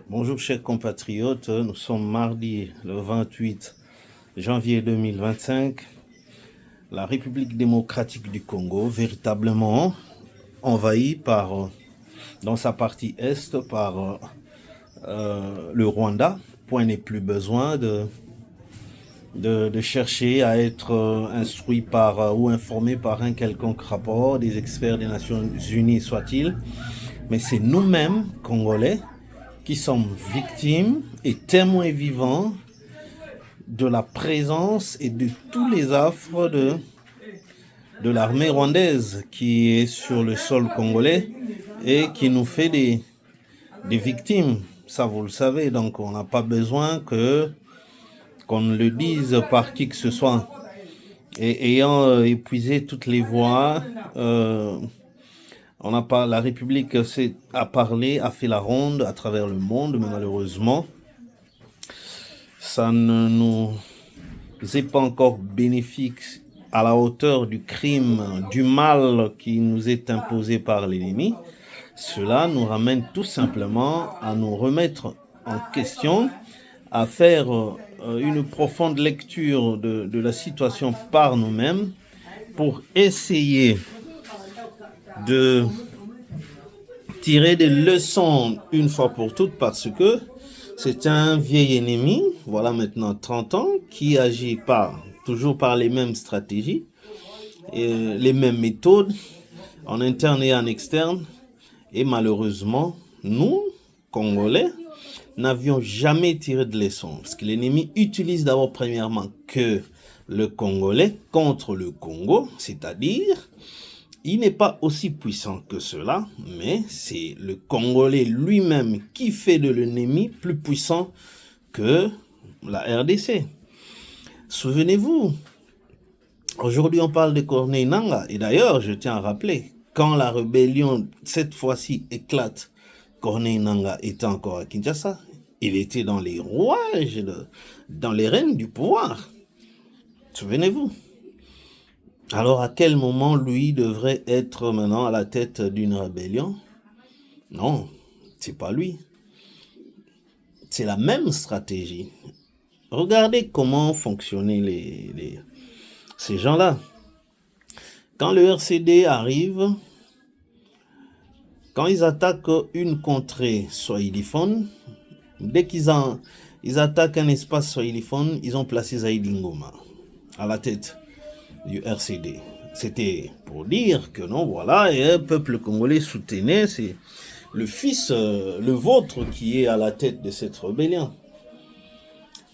Bonjour chers compatriotes, nous sommes mardi le 28 janvier 2025. La République démocratique du Congo, véritablement envahie dans sa partie est par le Rwanda. Point n'est plus besoin de chercher à être instruit ou informé par un quelconque rapport des experts des Nations Unies, soit-il. Mais c'est nous-mêmes, Congolais, qui sommes victimes et témoins vivants de la présence et de tous les affres de l'armée rwandaise qui est sur le sol congolais et qui nous fait des victimes. Ça, vous le savez, donc on n'a pas besoin qu'on ne le dise par qui que ce soit. Et ayant épuisé toutes les voies, la République a parlé, a fait la ronde à travers le monde, mais malheureusement, ça ne nous est pas encore bénéfique à la hauteur du crime, du mal qui nous est imposé par l'ennemi. Cela nous ramène tout simplement à nous remettre en question, à faire une profonde lecture de la situation par nous-mêmes pour essayer de tirer des leçons une fois pour toutes, parce que c'est un vieil ennemi, voilà maintenant 30 ans, qui agit toujours par les mêmes stratégies, et les mêmes méthodes, en interne et en externe. Et malheureusement, nous, Congolais, n'avions jamais tiré de leçons. Parce que l'ennemi utilise d'abord premièrement que le Congolais contre le Congo, c'est-à-dire il n'est pas aussi puissant que cela, mais c'est le Congolais lui-même qui fait de l'ennemi plus puissant que la RDC. Souvenez-vous, aujourd'hui on parle de Corneille Nangaa, et d'ailleurs je tiens à rappeler, quand la rébellion cette fois-ci éclate, Corneille Nangaa était encore à Kinshasa, il était dans les rouages, dans les rênes du pouvoir. Souvenez-vous. Alors à quel moment lui devrait être maintenant à la tête d'une rébellion? Non, c'est pas lui. C'est la même stratégie. Regardez comment fonctionnaient ces gens-là. Quand le RCD arrive, quand ils attaquent une contrée swahiliphone, dès qu'ils attaquent un espace swahiliphone, ils ont placé Zaïdi Ngoma à la tête du RCD. C'était pour dire que non, voilà, et un peuple congolais soutenait, c'est le fils, le vôtre, qui est à la tête de cette rébellion.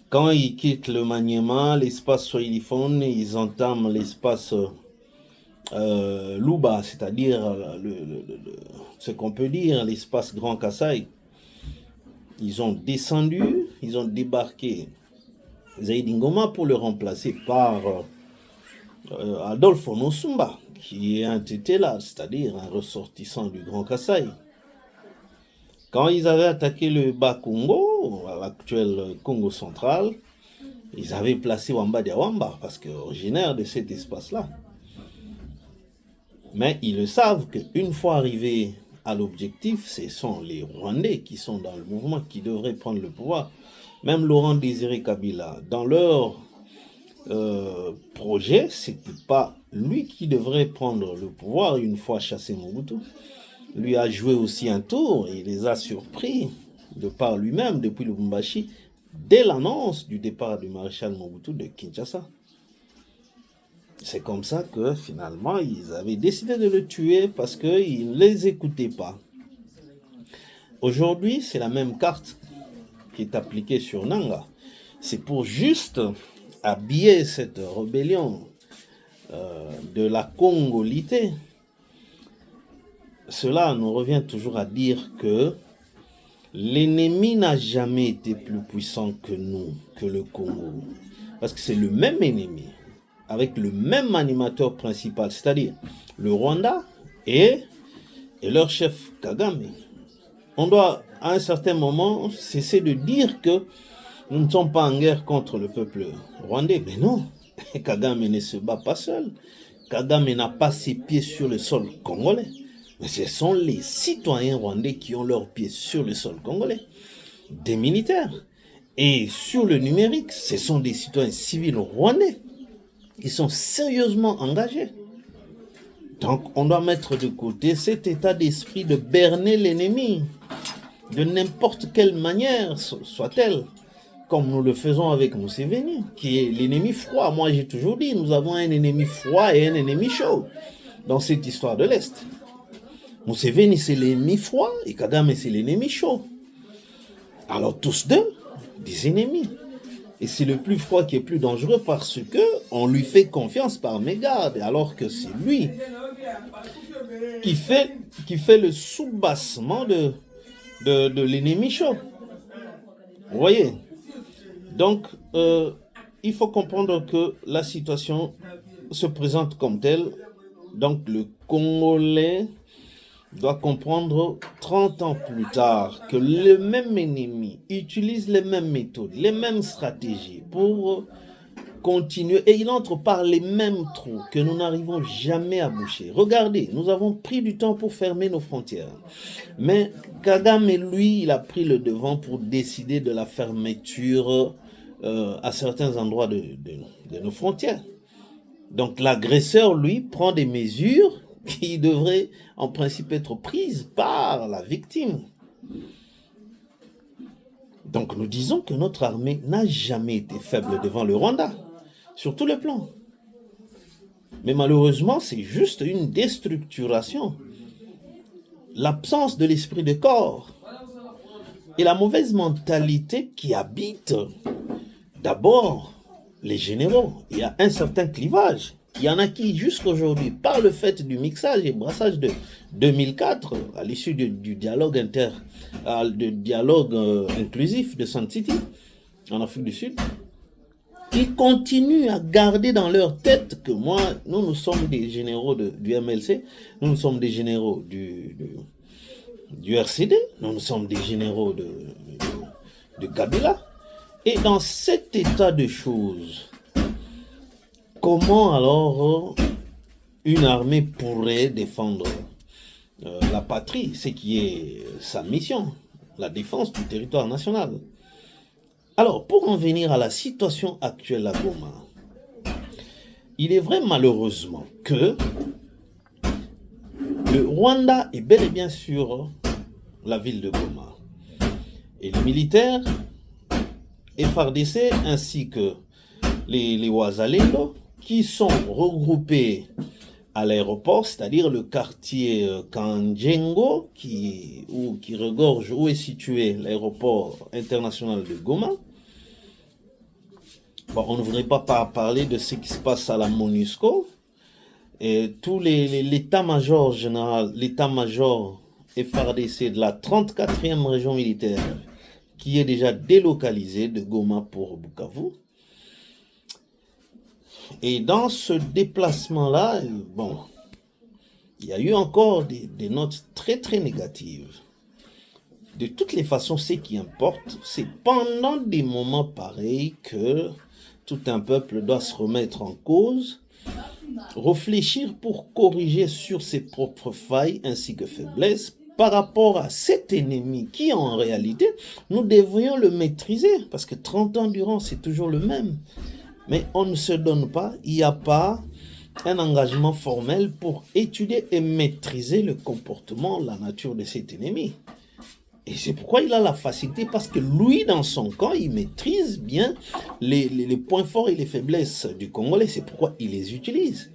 Quand ils quittent le Maniema, l'espace swahiliphone, ils entament l'espace Luba, c'est-à-dire ce qu'on peut dire l'espace Grand Kassai. Ils ont descendu, ils ont débarqué Zaïdi Ngoma pour le remplacer par Adolphe Nosumba, qui est un tétéla, c'est-à-dire un ressortissant du Grand Kassai. Quand ils avaient attaqué le Bas-Congo, l'actuel Congo central, ils avaient placé Wamba Diawamba, parce que originaire de cet espace-là. Mais ils le savent qu'une fois arrivés à l'objectif, ce sont les Rwandais qui sont dans le mouvement, qui devraient prendre le pouvoir. Même Laurent Désiré Kabila, dans leur projet, c'était pas lui qui devrait prendre le pouvoir une fois chassé Mobutu. Lui a joué aussi un tour et les a surpris de par lui-même depuis Lubumbashi dès l'annonce du départ du maréchal Mobutu de Kinshasa. C'est comme ça que finalement ils avaient décidé de le tuer parce qu'ils ne les écoutaient pas. Aujourd'hui, c'est la même carte qui est appliquée sur Nangaa. C'est pour juste habiller cette rébellion de la congolité. Cela nous revient toujours à dire que l'ennemi n'a jamais été plus puissant que nous, que le Congo. Parce que c'est le même ennemi, avec le même animateur principal, c'est-à-dire le Rwanda et leur chef Kagame. On doit, à un certain moment, cesser de dire que nous ne sommes pas en guerre contre le peuple rwandais. Mais non, Kagame ne se bat pas seul. Kagame n'a pas ses pieds sur le sol congolais. Mais ce sont les citoyens rwandais qui ont leurs pieds sur le sol congolais. des militaires. Et sur le numérique, ce sont des citoyens civils rwandais. Ils sont sérieusement engagés. Donc, on doit mettre de côté cet état d'esprit de berner l'ennemi, de n'importe quelle manière soit-elle, comme nous le faisons avec Museveni, qui est l'ennemi froid. Moi, j'ai toujours dit, nous avons un ennemi froid et un ennemi chaud dans cette histoire de l'Est. Museveni, c'est l'ennemi froid et Kagame, c'est l'ennemi chaud. Alors, tous deux, des ennemis. Et c'est le plus froid qui est plus dangereux parce que on lui fait confiance par mégarde, alors que c'est lui qui fait le soubassement de l'ennemi chaud. Vous voyez? Donc, il faut comprendre que la situation se présente comme telle. Donc, le Congolais doit comprendre 30 ans plus tard que le même ennemi utilise les mêmes méthodes, les mêmes stratégies pour continuer, et il entre par les mêmes trous que nous n'arrivons jamais à boucher. Regardez, nous avons pris du temps pour fermer nos frontières, mais Kagame, lui, il a pris le devant pour décider de la fermeture à certains endroits de nos frontières. Donc l'agresseur, lui, prend des mesures qui devraient en principe être prises par la victime. Donc nous disons que notre armée n'a jamais été faible devant le Rwanda, sur tous les plans. Mais malheureusement, c'est juste une déstructuration, l'absence de l'esprit de corps et la mauvaise mentalité qui habite d'abord les généraux. Il y a un certain clivage. Il y en a qui, jusqu'aujourd'hui, par le fait du mixage et brassage de 2004, à l'issue du dialogue inclusif de Sun City, en Afrique du Sud, ils continuent à garder dans leur tête que nous sommes des généraux du MLC, nous sommes des généraux du RCD, nous sommes des généraux de Kabila. Et dans cet état de choses, comment alors une armée pourrait défendre la patrie, ce qui est sa mission, la défense du territoire national? Alors, pour en venir à la situation actuelle à Goma, il est vrai malheureusement que le Rwanda est bel et bien sur la ville de Goma. Et les militaires FARDC ainsi que les Wazalendo qui sont regroupés à l'aéroport, c'est-à-dire le quartier Kanjengo qui regorge où est situé l'aéroport international de Goma. Bon, on ne voudrait pas parler de ce qui se passe à la MONUSCO. Et tout l'état-major général, l'état-major FARDC de la 34e région militaire qui est déjà délocalisé de Goma pour Bukavu. Et dans ce déplacement-là, bon, il y a eu encore des notes très très négatives. De toutes les façons, ce qui importe, c'est pendant des moments pareils que tout un peuple doit se remettre en cause, réfléchir pour corriger sur ses propres failles ainsi que faiblesses par rapport à cet ennemi qui, en réalité, nous devrions le maîtriser, parce que 30 ans durant, c'est toujours le même. Mais on ne se donne pas, il n'y a pas un engagement formel pour étudier et maîtriser le comportement, la nature de cet ennemi. Et c'est pourquoi il a la facilité, parce que lui, dans son camp, il maîtrise bien les points forts et les faiblesses du Congolais. C'est pourquoi il les utilise.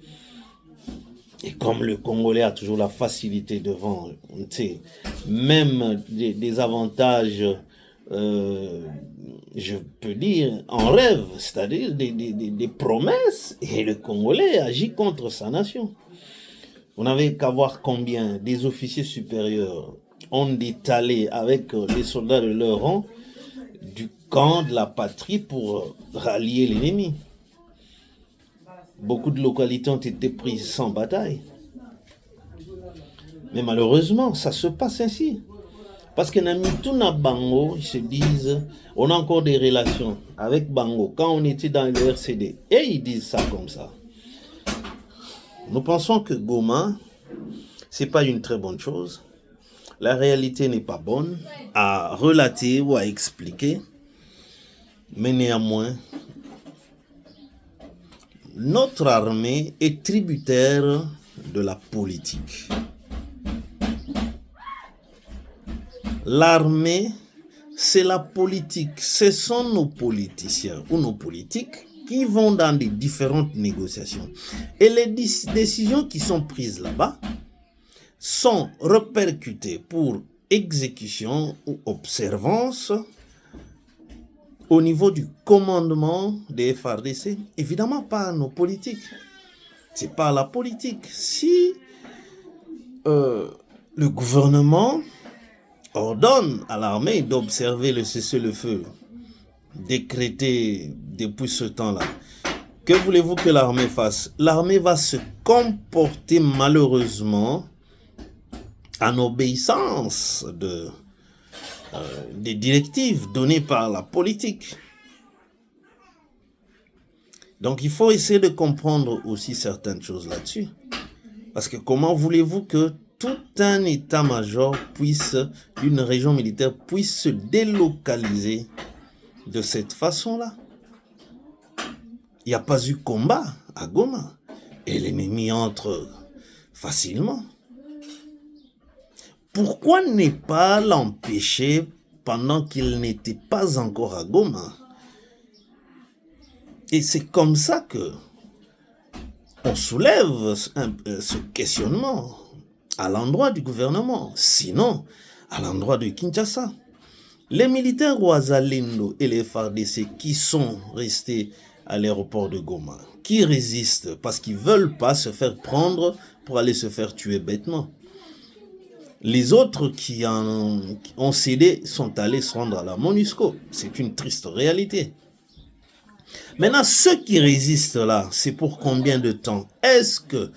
Et comme le Congolais a toujours la facilité devant, même des avantages, je peux dire, en rêve, c'est-à-dire des promesses, et le Congolais agit contre sa nation. Vous n'avez qu'à voir combien des officiers supérieurs ont détalé avec les soldats de leur rang du camp de la patrie pour rallier l'ennemi. Beaucoup de localités ont été prises sans bataille. Mais malheureusement, ça se passe ainsi. Parce que Namituna Bango, ils se disent, on a encore des relations avec Bango quand on était dans le RCD. Et ils disent ça comme ça. Nous pensons que Goma, c'est pas une très bonne chose. la réalité n'est pas bonne à relater ou à expliquer, mais néanmoins, notre armée est tributaire de la politique. L'armée, c'est la politique. Ce sont nos politiciens ou nos politiques qui vont dans des différentes négociations. Et les décisions qui sont prises là-bas sont répercutées pour exécution ou observance au niveau du commandement des FARDC. Évidemment, pas nos politiques. C'est pas la politique. Si le gouvernement ordonne à l'armée d'observer le cessez-le-feu décrété depuis ce temps-là, que voulez-vous que l'armée fasse? L'armée va se comporter malheureusement en obéissance des directives données par la politique. Donc il faut essayer de comprendre aussi certaines choses là-dessus. Parce que comment voulez-vous que tout un état-major d'une région militaire puisse se délocaliser de cette façon-là? Il n'y a pas eu combat à Goma et l'ennemi entre facilement. Pourquoi ne pas l'empêcher pendant qu'il n'était pas encore à Goma? Et c'est comme ça que on soulève ce questionnement à l'endroit du gouvernement, sinon à l'endroit de Kinshasa. Les militaires Ouazalendo et les FARDC qui sont restés à l'aéroport de Goma, qui résistent parce qu'ils ne veulent pas se faire prendre pour aller se faire tuer bêtement. Les autres qui ont cédé sont allés se rendre à la MONUSCO. C'est une triste réalité. Maintenant, ceux qui résistent là, c'est pour combien de temps? Est-ce que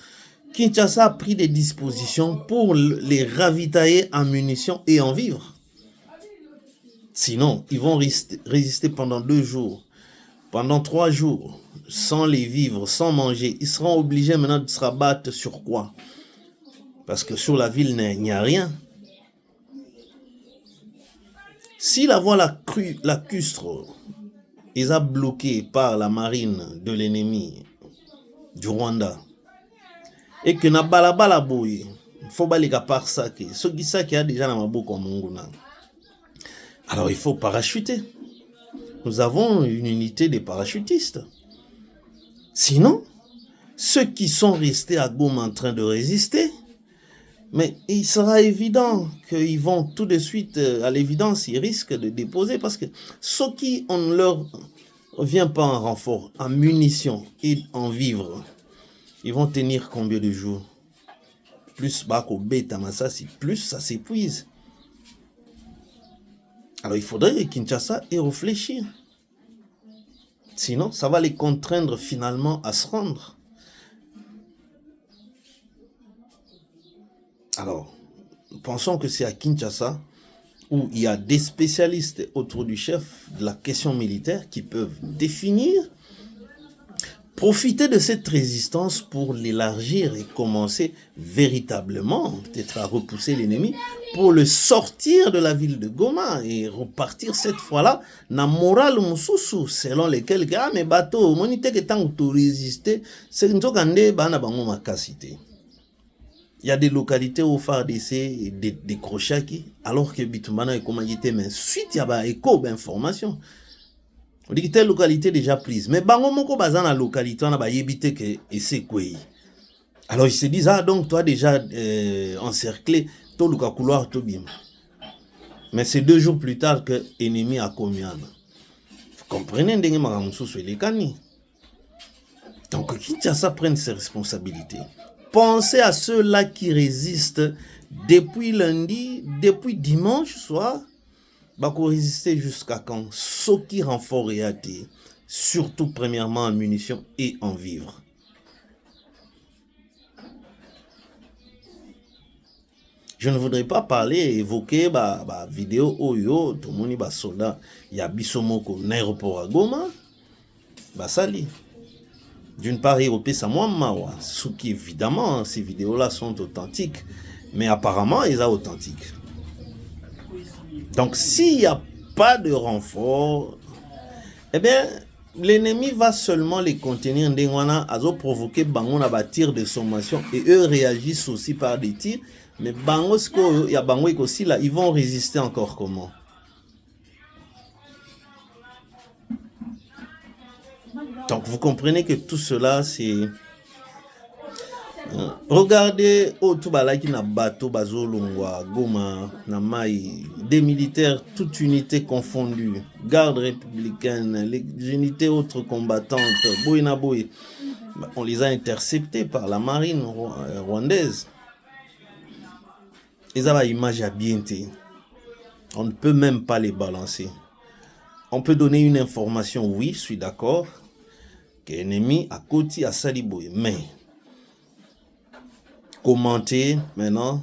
Kinshasa a pris des dispositions pour les ravitailler en munitions et en vivres? Sinon, ils vont résister pendant 2 jours, pendant 3 jours, sans les vivres, sans manger. Ils seront obligés maintenant de se rabattre sur quoi? Parce que sur la ville, il n'y a rien. Si la voie lacustre est bloquée par la marine de l'ennemi du Rwanda, et que na balabala boye, faut balika par ça que ce qui a déjà na maboko monguna. Alors il faut parachuter. Nous avons une unité de parachutistes. Sinon, ceux qui sont restés à Goma en train de résister, mais il sera évident qu'ils vont tout de suite, à l'évidence, ils risquent de déposer parce que ceux qui on leur vient pas en renfort, en munitions et en vivres, ils vont tenir combien de jours? Plus Bako Beta Massassi, plus ça s'épuise. Alors il faudrait que Kinshasa ait réfléchi. Sinon, ça va les contraindre finalement à se rendre. Alors, pensons que c'est à Kinshasa où il y a des spécialistes autour du chef de la question militaire qui peuvent définir, profiter de cette résistance pour l'élargir et commencer véritablement peut-être à repousser l'ennemi pour le sortir de la ville de Goma et repartir cette fois-là na moral mususu selon lesquels mais bateau monite que tant que résister c'est nzokande bana bango makasité. Il y a des localités où FARDC et des crochaki alors que bitumana est commandité mais suite il y a ba écho d'information. On dit que telle localité déjà prise. Mais bango moko bazan la localité, on a ba yebite que c'est quoi. Alors ils se disent, ah donc toi déjà encerclé, to luka couloir to bim. Mais c'est 2 jours plus tard que l'ennemi a commis. Vous comprenez ndenge makamusu sur les kani. Donc Kinshasa prenne ses responsabilités. Pensez à ceux-là qui résistent depuis lundi, depuis dimanche soir. Bako résister jusqu'à quand? Ce qui renfort et athée, surtout premièrement en munitions et en vivres. Je ne voudrais pas parler, évoquer vidéo oyo, tout le monde est soldat, il y a Bissomoko, l'aéroport à Goma, sali. D'une part, européen, ça moi mawa, ce qui évidemment, ces vidéos-là sont authentiques, mais apparemment, ils sont authentiques. Donc s'il n'y a pas de renfort, eh bien, l'ennemi va seulement les contenir. Ndengwana azo provoquer bango na ba tir de sommation et eux réagissent aussi par des tirs. Mais bango sko ya bango aussi là, ils vont résister encore comment? Donc vous comprenez que tout cela c'est regardez Otubalaki na bateau bazolongwa Goma na mai, des militaires toutes unités confondues, garde républicaine, les unités autres combattantes, boyna boy, on les a interceptés par la marine rwandaise. Ils avaient image à bien. On ne peut même pas les balancer. On peut donner une information, oui, je suis d'accord, que l'ennemi a côté à Saliboy, mais commenter maintenant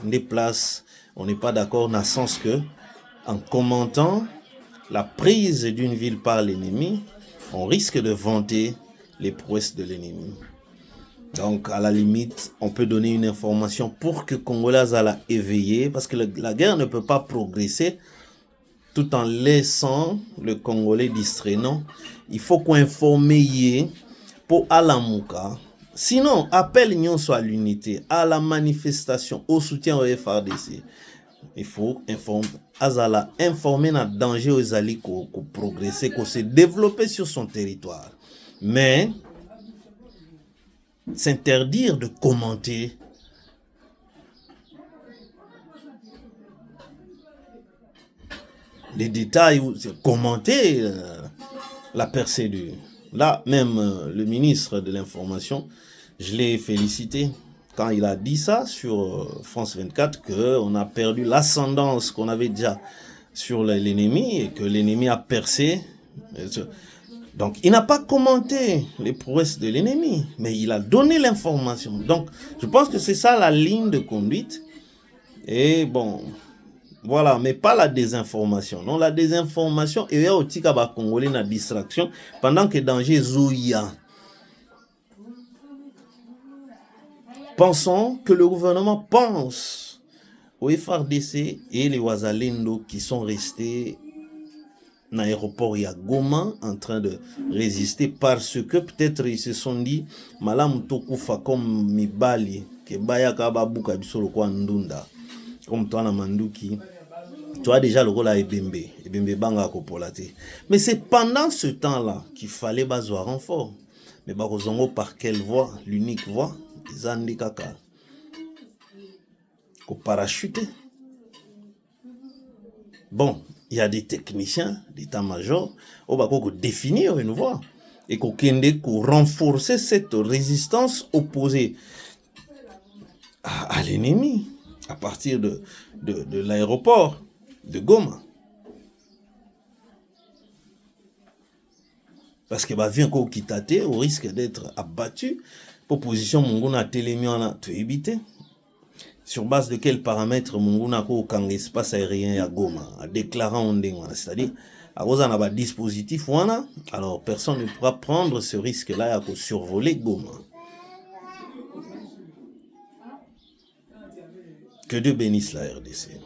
des places, on n'est pas d'accord dans le sens que en commentant la prise d'une ville par l'ennemi, on risque de vanter les prouesses de l'ennemi. Donc à la limite, on peut donner une information pour que Congolais a éveillé, parce que la guerre ne peut pas progresser tout en laissant le Congolais distrait. Non, il faut qu'on informe pour Alamuka. Sinon, appel nyonso à l'unité, à la manifestation, au soutien au FRDC. Il faut informer na danger aux alliés qu'on progresser, qu'on se développer sur son territoire. Mais s'interdire de commenter les détails ou commenter la percée du... Là, même le ministre de l'Information, je l'ai félicité quand il a dit ça sur France 24, qu'on a perdu l'ascendance qu'on avait déjà sur l'ennemi et que l'ennemi a percé. Donc, il n'a pas commenté les prouesses de l'ennemi, mais il a donné l'information. Donc, je pense que c'est ça la ligne de conduite. Et bon, voilà, mais pas la désinformation. Non, la désinformation, il y a aussi qu'à Congolais la distraction pendant que danger zouya. Pensons que le gouvernement pense au FRDC et les Wazalendo qui sont restés dans l'aéroport ya Goma en train de résister parce que peut-être ils se sont dit malam tokufa comme mibali ke baya ka babuka bisolo kwa ndunda comme toi na manduki. Tu as déjà le rôle à Ebembe banga kopolate. Mais c'est pendant ce temps-là qu'il fallait bazoa renfort. Mais bazongo par quelle voie? L'unique voie, Zandi Kaka. Ko parachuter. Bon, il y a des techniciens d'état-major qui vont définir une voie et qui vont renforcer cette résistance opposée à l'ennemi à partir de l'aéroport de Goma. Parce que vient qu'on quitte au risque d'être abattu. Proposition Munguna Télémiana te éviter. Sur base de quels paramètres Munguna ko kang espace aérien à Goma, en déclarant Ondengwana, c'est-à-dire à cause d'un dispositif wana, alors personne ne pourra prendre ce risque-là à survoler Goma. Que Dieu bénisse la RDC.